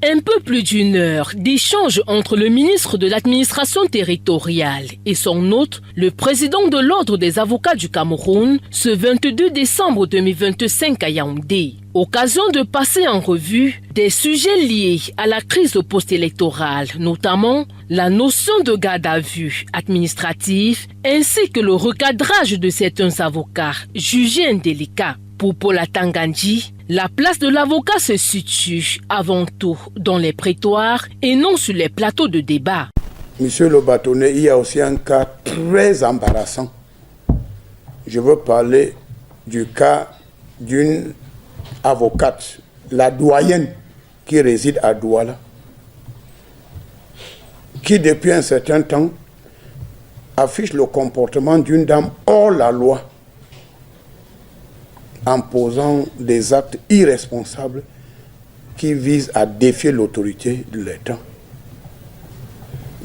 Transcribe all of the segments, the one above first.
Un peu plus d'une heure d'échange entre le ministre de l'administration territoriale et son hôte, le président de l'Ordre des avocats du Cameroun, ce 22 décembre 2025 à Yaoundé. Occasion de passer en revue des sujets liés à la crise post-électorale, notamment la notion de garde à vue administratif ainsi que le recadrage de certains avocats jugés indélicats. Pour Paula Tangandji, la place de l'avocat se situe avant tout dans les prétoires et non sur les plateaux de débat. Monsieur le bâtonnier, il y a aussi un cas très embarrassant. Je veux parler du cas d'une avocate, la doyenne qui réside à Douala, qui depuis un certain temps affiche le comportement d'une dame hors la loi, en posant des actes irresponsables qui visent à défier l'autorité de l'État.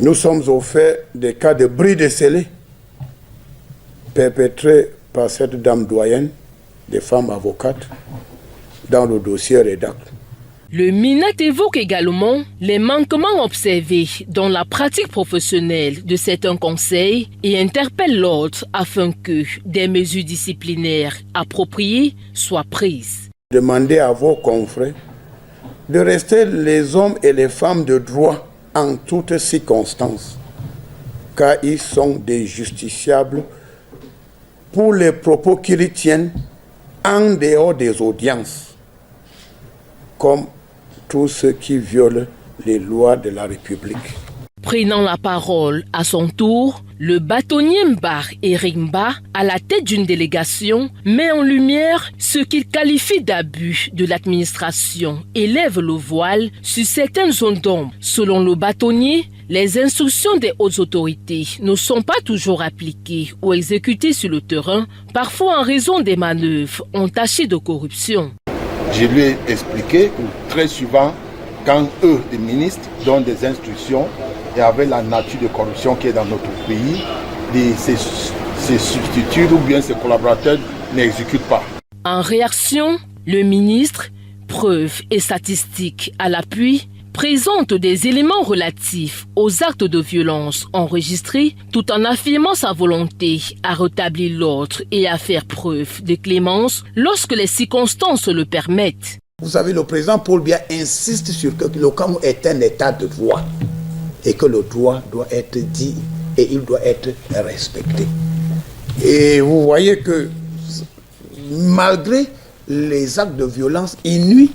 Nous sommes au fait des cas de bris de scellés perpétrés par cette dame doyenne, des femmes avocates, dans le dossier REDAC. Le MINAT évoque également les manquements observés dans la pratique professionnelle de certains conseils et interpelle l'ordre afin que des mesures disciplinaires appropriées soient prises. Demandez à vos confrères de rester les hommes et les femmes de droit en toutes circonstances, car ils sont des justiciables pour les propos qu'ils tiennent en dehors des audiences, comme tous ceux qui violent les lois de la République. Prenant la parole à son tour, le bâtonnier Mbar Eric Mba, à la tête d'une délégation, met en lumière ce qu'il qualifie d'abus de l'administration et lève le voile sur certaines zones d'ombre. Selon le bâtonnier, les instructions des hautes autorités ne sont pas toujours appliquées ou exécutées sur le terrain, parfois en raison des manœuvres entachées de corruption. Je lui ai expliqué que très souvent, quand eux, les ministres, donnent des instructions, et avec la nature de corruption qui est dans notre pays, ses substituts ou bien ses collaborateurs n'exécutent pas. En réaction, le ministre, preuves et statistiques à l'appui, présente des éléments relatifs aux actes de violence enregistrés tout en affirmant sa volonté à rétablir l'ordre et à faire preuve de clémence lorsque les circonstances le permettent. Vous savez, le président Paul Biya insiste sur que le Cameroun est un état de droit et que le droit doit être dit et il doit être respecté. Et vous voyez que malgré les actes de violence inouïs,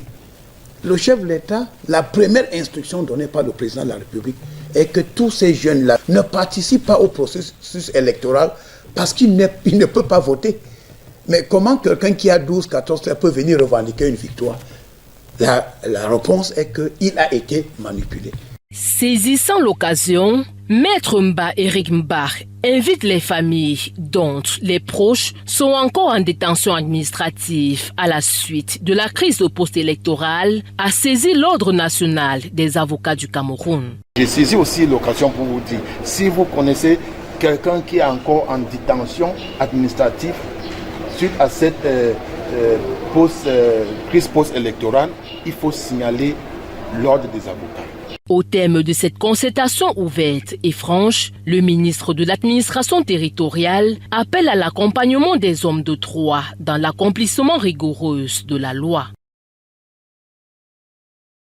le chef de l'État, la première instruction donnée par le président de la République est que tous ces jeunes-là ne participent pas au processus électoral parce qu'ils ne peuvent pas voter. Mais comment quelqu'un qui a 12, 14 ans peut venir revendiquer une victoire? La réponse est qu'il a été manipulé. Saisissant l'occasion, Maître Mba Eric Mba invite les familles dont les proches sont encore en détention administrative à la suite de la crise post-électorale à saisir l'Ordre national des avocats du Cameroun. J'ai saisi aussi l'occasion pour vous dire, si vous connaissez quelqu'un qui est encore en détention administrative suite à cette crise post-électorale, il faut signaler l'Ordre des avocats. Au terme de cette concertation ouverte et franche, le ministre de l'administration territoriale appelle à l'accompagnement des hommes de droit dans l'accomplissement rigoureux de la loi.